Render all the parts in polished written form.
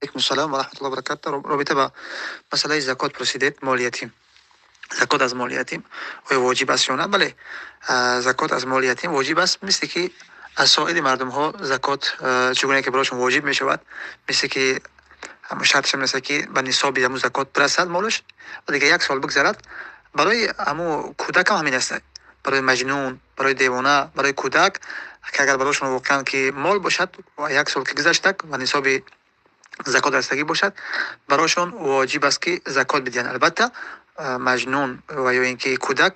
علیکم السلام و رحمت الله و برکاته. رابطه با مسئله زکات پرسیدید. مال یتیم، زکات از مال یتیم آیا واجب است یا نه؟ بله، زکات از مال یتیم واجب است، مثل که از سایر مردم ها زکات چگونه که برایشون واجب می شود، مثل که شرطش مثل که به نصاب همون زکات برسد مالش و دیگه یک سال بگذرد. برای همون کودک هم همین است. برای مجنون، برای دیوانه، برای کودک که اگر برایشون واقعا که مال باشد و یک سال که گذشت و نصاب زکات رسیدگی باشد، برایشان واجب است که زکات بدهند. البته مجنون و یا اینکه کودک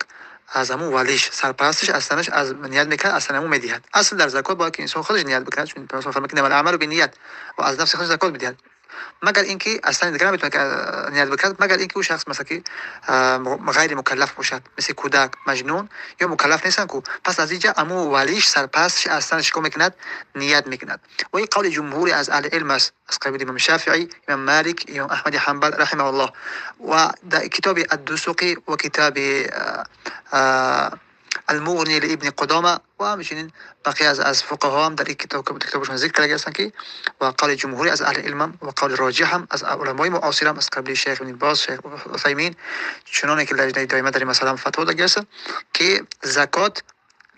از همون ولیش سرپرستش اصلاش از نیت میکنه، اصلا همون میدهد. اصل در زکات باید که انسان خودش نیت بکنه، چون پیامبر فرمود که الاعمال بالنیات و از نفس خودش زکات بدهد. مگر اینکه اصلا دیگر نمیتونه که نیت بکند، مگر اینکه او شخص مثلا که غیر مکلف باشد، مثل کودک، مجنون یا مکلف نیستن کو، پس از اینجا امو ولیش سرپرستش اصلا چیکار میکند؟ نیت میکند. و این قول جمهوری از اهل علم است، از قبیل امام شافعی، امام مالک، امام احمد حنبل رحمه الله. و در کتاب الدسوقی و کتاب المغنی لابن قدامه و همچنین بقیه از فقها هم در این کتابشون ذکر کرده هستند که و قول جمهوری از اهل علم و قول راجح هم از علمای معاصر هم از قبل شیخ ابن باز، شیخ عثیمین، چنانه که لجنه دائمه در این مسئله هم فتوا داده است که زکات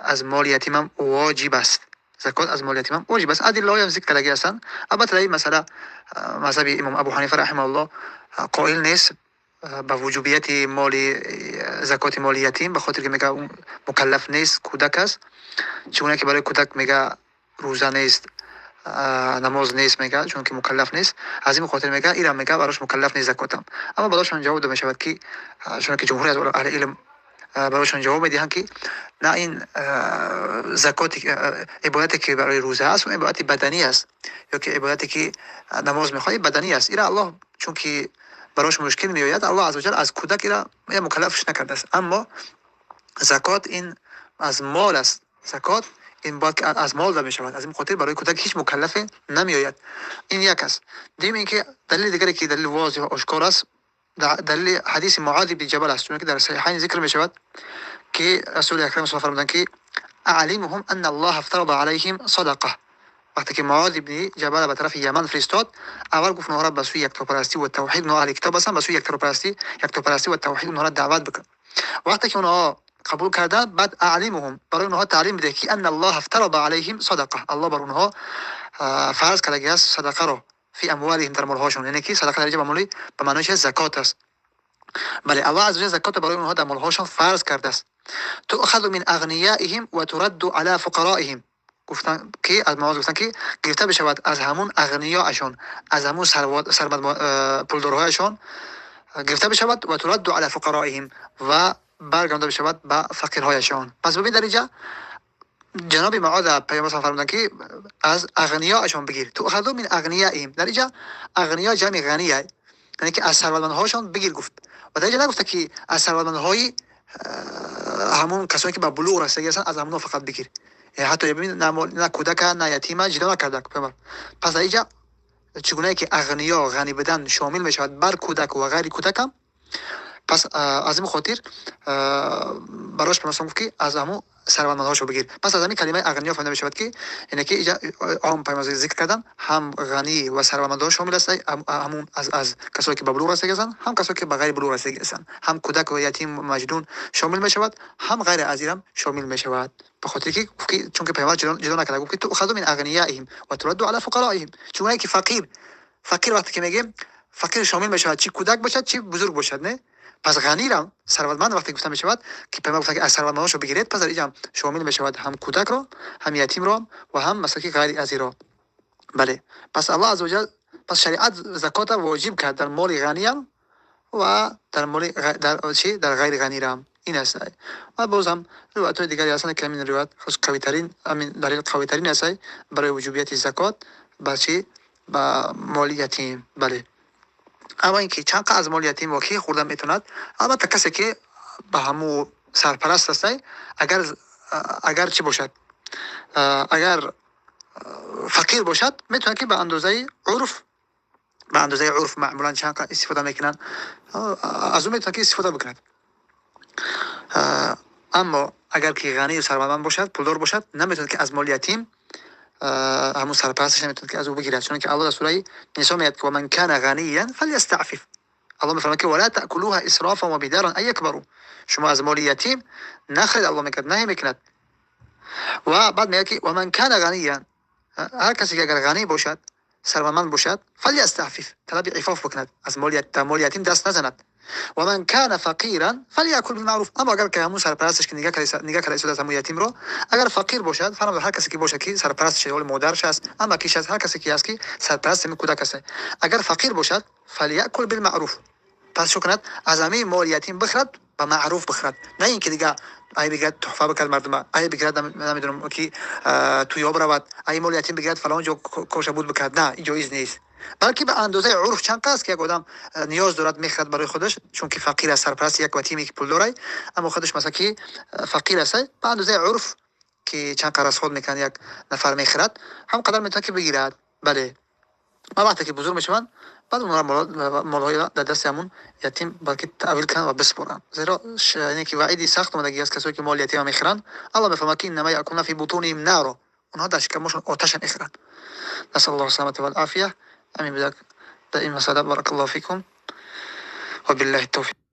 از مال یتیم هم واجب است. زکات از مال یتیم هم واجب است. ادله هم ذکر کرده هستند. البته این مسئله مذهب امام ابو حنیفه رحمه الله قائل نیست به وجوبیت مال زکات مال یتیم، به خاطر که میگه اون مکلف نیست، کودک است. چون که برای کودک میگه روزه نیست، نماز نیست، میگه چون که مکلف نیست، از این خاطر میگه ایران میگه براش مکلف نیست زکاتم. اما براشون جواب داده میشود که چون که جمهور از اهل علم براشون جواب میدهند که نه، این زکات عبادتی که برای روزه است و عبادت بدنی است، یا که عبادتی که نماز میخواد بدنی است. ایرا الله چون که براش مشکل میآید، الله عزوجل از کودک ایرا مکلفش نکرده است. اما زکات این از مال است. زکات این باید که از مال داده شود، از این خاطر برای کودک هیچ مکلف نمی آید. این یک است. دوم اینکه دلیل دیگری که دلیل واضح و آشکار است، دلیل حدیث معاذ بن جبل است، چون که در صحیحین ذکر می شود که رسول اکرم صلی الله علیه و فرمودند که اعلمهم ان الله افترض عليهم صدقه. وقتی که معاذ بن جبل به طرف یمن فرستاد، اول گفت اونها را به سوی یکتاپرستی و توحید، اونها اهل کتاب هستند، به سوی یکتاپرستی و توحید اونها را دعوت بکن. وقتی که اونها قبول کرده، بعد اعلمهم برای اونها تعلیم بده که ان الله افترض عليهم صدقه، الله بر اونها فرض کرده است صدقه را فی اموالهم، در مالهاشون. یعنی که صدقه در اینجا به معنای زکات است. بله، الله عزوجل زکات برای اونها در مالهاشون فرض کرده است. تؤخذ من اغنیائهم و ترد علی فقرائهم. گفتن که از معاذ گفتن که گرفته بشود از همون اغنیاءشون، از همون پولدارهایشون گرفته بشود و ترد علی فقرائهم و برگردانده بشود به فقیرهایشان. پس ببین در اینجا جناب معاذ پیامبر فرمودن که از اغنیاءشون بگیر. تؤخذ من اغنیائهم، در اینجا اغنیا جمع غنیه، یعنی که از ثروتمندهاشون بگیر گفت. و در اینجا نگفته که از ثروتمندهای همون کسانی که به بلوغ رسیدگی هستند از همون فقط بگیر. حتی ببین نه کودک نه یتیم جدا نکرده پیامبر. پس در اینجا چگونه که اغنیا غنی بدن شامل می شود بر کودک و غیر کودک هم، پس از این خاطر براش پیامبر گفت که از همون ثروتمندهاشو بگیر. پس از همین کلمه اغنیا فهمیده می شود که یعنی که اینجا عام پیامبر ذکر کردن هم غنی و ثروتمندها شامل است، همون از کسایی که به بلوغ رسیدگی هستند، هم کسایی که به غیر بلوغ رسیدگی هستند، هم کودک و یتیم و مجنون شامل می شود، هم غیر از این هم شامل می شود. به خاطر که چون که پیامبر جدا نکرده، گفت که تؤخذ من اغنیائهم و ترد علی فقرائهم. چون که فقیر وقتی که میگیم فقیر شامل می شود چی کودک باشد چی بزرگ باشد، نه؟ پس غنی را ثروتمند وقتی گفته می شود که پیامبر گفت که از ثروتمندانشو بگیرید، پس در اینجا شامل می شود هم کودک را، هم یتیم را و هم مثلا که غیر از این را. بله، پس الله عزوجل پس شریعت زکات واجب کرد در مال غنی و در مال در غیر غنی را. این است. و باز هم روایت دیگری هستند که همین روایت قوی ترین، همین دلیل قوی ترین است برای وجوبیت زکات با مال یتیم. بله، اما اینکه چند قدر از مال یتیم واقعی خوردن میتوند، البته کسی که به همو سرپرست است، اگر چی باشد، اگر فقیر باشد، میتونه که به اندازه عرف معمولا چند قدر استفاده میکنن، از اون میتونه که استفاده بکند. اما اگر که غنی و ثروتمند باشد، پولدار باشد، نمیتونه که از مال یتیم همون سرپرستش نمیتونه که از او بگیرد، چون که الله در سوره نساء میگه و من کان غنیا فلیستعفف. الله میفرماید که ولا تاکلوها اسرافا و بدارا ان یکبروا. شما از مال یتیم نخرید، الله میگه نه میکند. و بعد میگه که و من کان غنیا، هر کسی که اگر غنی باشد، ثروتمند باشد، فلیستعفف، طلب عفاف بکند، از مال یتیم دست نزند. و من کان فقیرا فلیأکل بالمعروف. اما اگر که همون سرپرستش که نگاه کرده از همون یتیم رو، اگر فقیر باشد، فرض هر کسی که باشه که سرپرستش اول مادرش است، اما کیش از هر کسی که است که سرپرست می کودک است، اگر فقیر باشد فلیأکل بالمعروف، پس شو کند از همه مال یتیم بخرد و معروف بخرد، نه اینکه دیگه ای بگیرد تحفه بکرد مردم، ای بگیرد نمیدونم کی توی آب رود، ای مال یتیم بگیرد فلان جا کوشه بود بکرد، نه این جایز نیست. بلکه به اندازه عرف چند قصد که یک آدم نیاز دارد میخرد برای خودش، چون که فقیر است، سرپرست یک یتیمی که پول داره اما خودش مثلا که فقیر است، به اندازه عرف که چند قرض خود میکنه یک نفر میخرد، هم قدر میتونه که بگیرد. بله، ما وقتی که بزرگ میشوند بعد اونها مالهای در دست همون یتیم بلکه تحویل کنن و بسپرن، زیرا اینه که وعیدی سخت اومدگی از کسایی که مال یتیم میخرن. الله میفرماید که انما یاکلون فی بطونهم نارا، اونها در شکمشون آتش میخرن. نسأل الله السلامة والعافية. امين بذلك دائما سلام، بارك الله فيكم وبالله التوفيق.